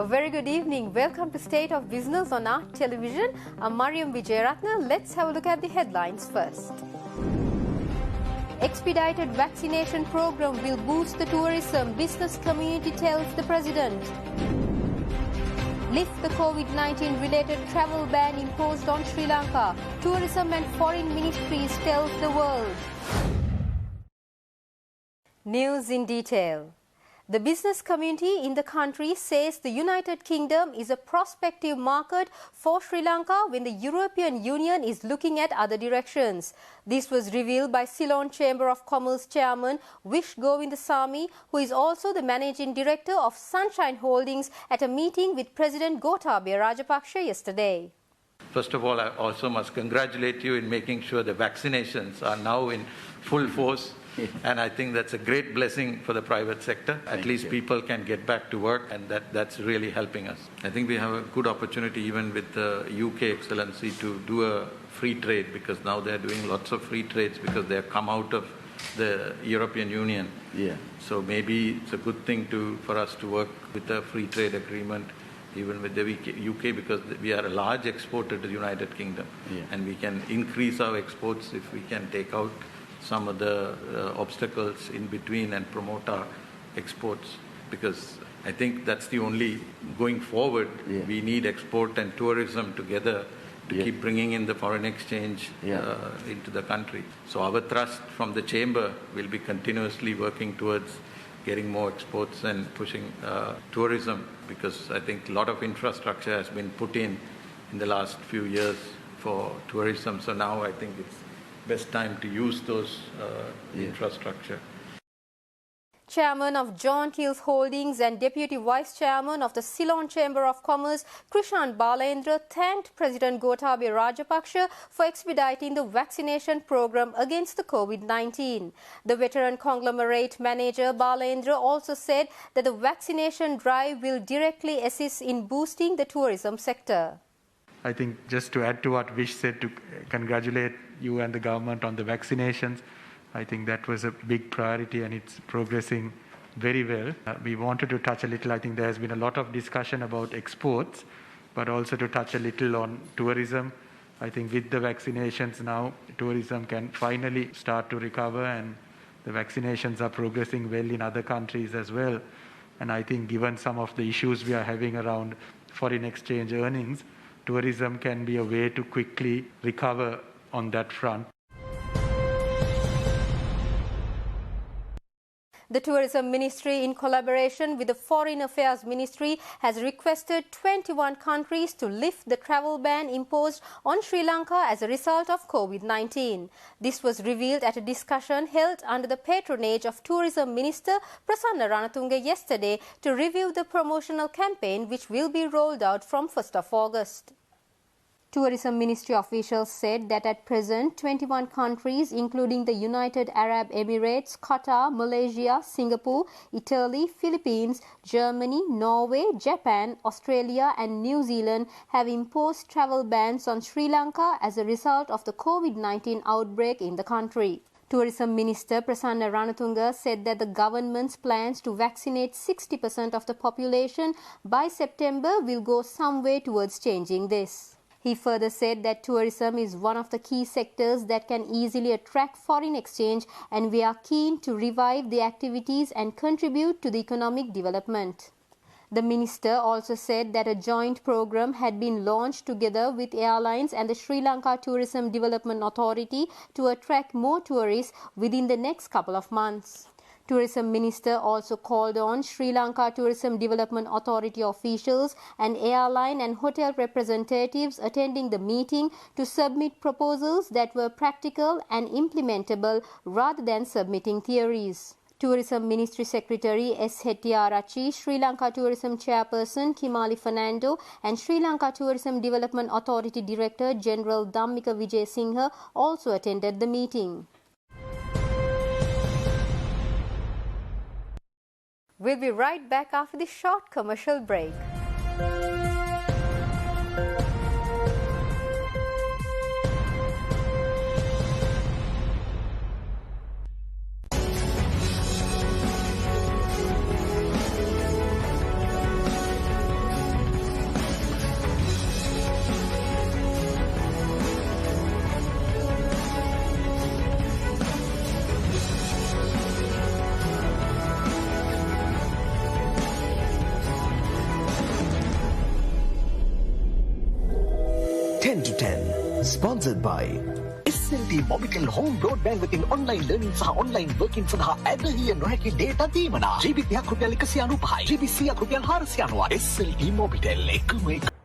A very good evening. Welcome to State of Business on our television. I'm Mariam Vijayaratna. Let's have a look at the headlines first. Expedited vaccination program will boost the tourism, business community tells the President. Lift the COVID-19 related travel ban imposed on Sri Lanka. Tourism and Foreign Ministries tells the world. News in detail. The business community in the country says the United Kingdom is a prospective market for Sri Lanka when the European Union is looking at other directions. This was revealed by Ceylon Chamber of Commerce Chairman Wish Govindasamy, who is also the Managing Director of Sunshine Holdings, at a meeting with President Gotabaya Rajapaksa yesterday. First of all, I also must congratulate you in making sure the vaccinations are now in full force. And I think that's a great blessing for the private sector. At least people can get back to work, and that's really helping us. I think we have a good opportunity even with the UK Excellency to do a free trade, because now they're doing lots of free trades because they've come out of the European Union. Yeah. So maybe it's a good thing for us to work with a free trade agreement even with the UK, because we are a large exporter to the United Kingdom. Yeah. And we can increase our exports if we can take out some of the obstacles in between and promote our exports, because I think that's the only, going forward, we need export and tourism together to keep bringing in the foreign exchange into the country. So our thrust from the chamber will be continuously working towards getting more exports and pushing tourism, because I think a lot of infrastructure has been put in the last few years for tourism. So now I think it's best time to use those infrastructure. Chairman of John Keells Holdings and Deputy Vice Chairman of the Ceylon Chamber of Commerce, Krishan Balendra, thanked President Gotabaya Rajapaksa for expediting the vaccination program against the COVID-19. The veteran conglomerate manager Balendra also said that the vaccination drive will directly assist in boosting the tourism sector. I think just to add to what Vish said, to congratulate you and the government on the vaccinations. I think that was a big priority and it's progressing very well. We wanted to touch a little, I think there has been a lot of discussion about exports, but also to touch a little on tourism. I think with the vaccinations now, tourism can finally start to recover, and the vaccinations are progressing well in other countries as well. And I think given some of the issues we are having around foreign exchange earnings, tourism can be a way to quickly recover on that front. The Tourism Ministry, in collaboration with the Foreign Affairs Ministry, has requested 21 countries to lift the travel ban imposed on Sri Lanka as a result of COVID-19. This was revealed at a discussion held under the patronage of Tourism Minister Prasanna Ranatunga yesterday to review the promotional campaign, which will be rolled out from 1st of August. Tourism Ministry officials said that at present, 21 countries, including the United Arab Emirates, Qatar, Malaysia, Singapore, Italy, Philippines, Germany, Norway, Japan, Australia and New Zealand, have imposed travel bans on Sri Lanka as a result of the COVID-19 outbreak in the country. Tourism Minister Prasanna Ranatunga said that the government's plans to vaccinate 60% of the population by September will go some way towards changing this. He further said that tourism is one of the key sectors that can easily attract foreign exchange, and we are keen to revive the activities and contribute to the economic development. The minister also said that a joint program had been launched together with airlines and the Sri Lanka Tourism Development Authority to attract more tourists within the next couple of months. Tourism Minister also called on Sri Lanka Tourism Development Authority officials and airline and hotel representatives attending the meeting to submit proposals that were practical and implementable rather than submitting theories. Tourism Ministry Secretary S. Hettiarachchi, Sri Lanka Tourism Chairperson Kimali Fernando and Sri Lanka Tourism Development Authority Director General Dhammika Vijayasinghe also attended the meeting. We'll be right back after this short commercial break. 10 to 10. Sponsored by SLT Mobitel Home Broadband within online learning සහ online working සඳහා ඇදහිය නොහැකි data දීමනා. GB ක් රුපියල් 195යි. GB 100ක් රුපියල් 490යි. SLT Mobitel එකම එක.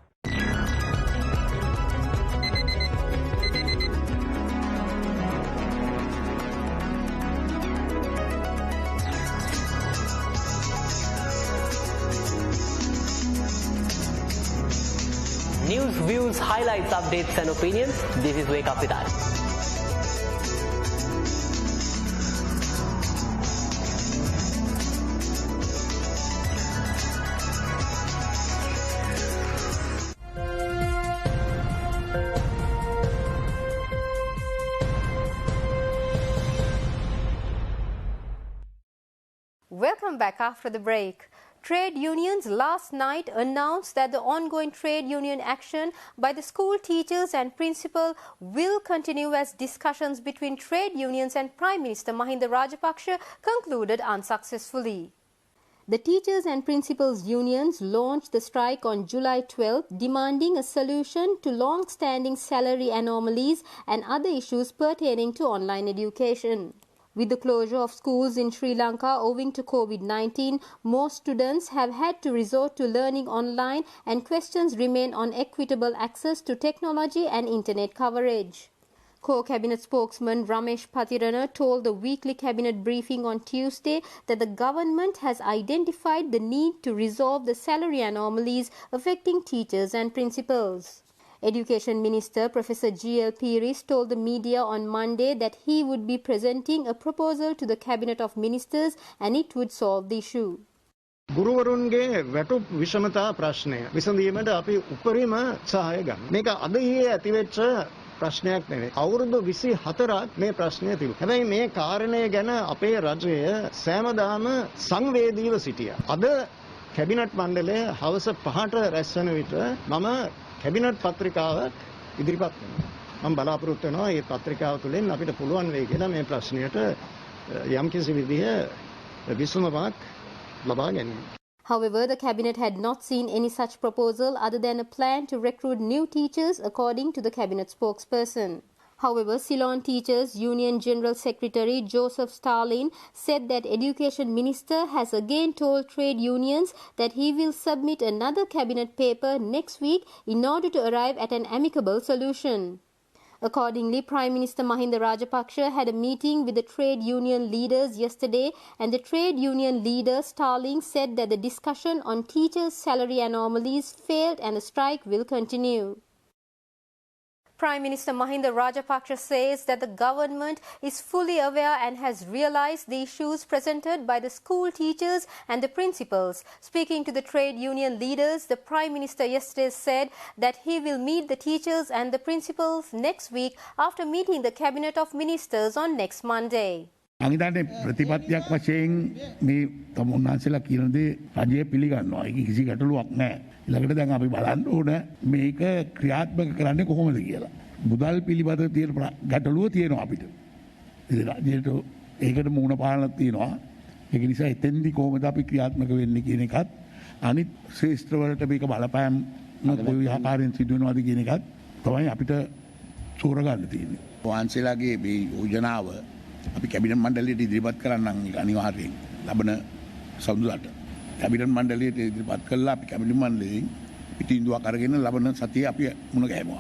News, views, highlights, updates and opinions. This is Wake Up With Us. Welcome back after the break. Trade unions last night announced that the ongoing trade union action by the school teachers and principal will continue as discussions between trade unions and Prime Minister Mahinda Rajapaksa concluded unsuccessfully. The teachers and principals unions launched the strike on July 12, demanding a solution to long-standing salary anomalies and other issues pertaining to online education. With the closure of schools in Sri Lanka owing to COVID-19, most students have had to resort to learning online and questions remain on equitable access to technology and internet coverage. Core Cabinet spokesman Ramesh Patirana told the weekly Cabinet briefing on Tuesday that the government has identified the need to resolve the salary anomalies affecting teachers and principals. Education Minister Professor G.L. Piris told the media on Monday that he would be presenting a proposal to the Cabinet of Ministers and it would solve the issue. ගුරුවරුන්ගේ වැටුප් විෂමතා ප්‍රශ්නය විසඳීමට අපි උපරිම සහාය ගන්න. මේක අද ඊයේ ඇතිවෙච්ච ප්‍රශ්නයක් නෙවෙයි. අවුරුදු 24ක් මේ ප්‍රශ්නය තිබුණා. හැබැයි මේ කාරණය ගැන අපේ රජය සෑමදාම සංවේදීව සිටියා. අද කැබිනට් මණ්ඩලය හවස 5ට රැස් වෙන විට මම කැබිනට් පත්‍රිකාවක් ඉදිරිපත් කරනවා. මම බලාපොරොත්තු වෙනවා මේ පත්‍රිකාව තුළින් අපිට පුළුවන් වෙයි කියලා මේ ප්‍රශ්නයට යම්කිසි විදිහ විසඳුමක් ලබා ගැනීම. However, the Cabinet had not seen any such proposal other than a plan to recruit new teachers, according to the Cabinet spokesperson. However, Ceylon Teachers Union General Secretary Joseph Stalin said that Education Minister has again told trade unions that he will submit another cabinet paper next week in order to arrive at an amicable solution. Accordingly, Prime Minister Mahinda Rajapaksa had a meeting with the trade union leaders yesterday, and the trade union leader Stalin said that the discussion on teachers' salary anomalies failed and the strike will continue. Prime Minister Mahinda Rajapaksa says that the government is fully aware and has realized the issues presented by the school teachers and the principals. Speaking to the trade union leaders, the Prime Minister yesterday said that he will meet the teachers and the principals next week after meeting the Cabinet of Ministers on next Monday. අනිදාට ප්‍රතිපත්තියක් වශයෙන් මේ තමුන්නාන්සලා කියන දේ රජය පිළිගන්නවා. ඒක කිසි ගැටලුවක් නැහැ. ඊළඟට දැන් අපි බලන්න ඕන මේක ක්‍රියාත්මක කරන්නේ කොහොමද කියලා. මුදල් පිළිබඳව තියෙන ගැටලුව තියෙනවා අපිට. ඉතින් රජයට ඒකට මූණ පාලනක් තියෙනවා. ඒක නිසා එතෙන්දි කොහොමද අපි ක්‍රියාත්මක වෙන්නේ කියන එකත් අනිත් ශේෂ්ත්‍රවලට මේක බලපෑම් කොයි ආකාරයෙන් සිදු වෙනවද කියන එකත් තමයි අපිට සූරගන්න තියෙන්නේ. වහන්සේලාගේ මේ යෝජනාව අපි කැබිනට් මණ්ඩලයට ඉදිරිපත් කරන්නම් අනිවාර්යයෙන් ලබන සඳුදාට කැබිනට් මණ්ඩලයට ඉදිරිපත් කළා අපි කැබිනට් මණ්ඩලයෙන් පිටින්දුවක් අරගෙන ලබන සතියේ අපි මුණ ගැහෙමු.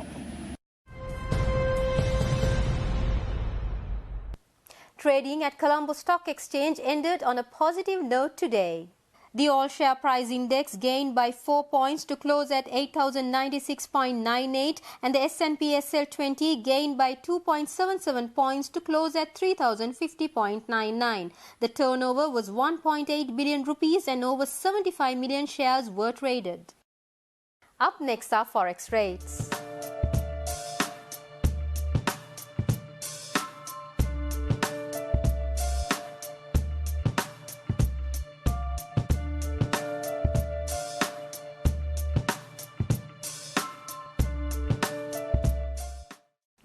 Trading at Colombo Stock Exchange ended on a positive note today. The all-share price index gained by 4 points to close at 8,096.98 and the S&P SL20 gained by 2.77 points to close at 3,050.99. The turnover was 1.8 billion rupees and over 75 million shares were traded. Up next are Forex rates.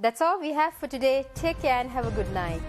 That's all we have for today. Take care and have a good night.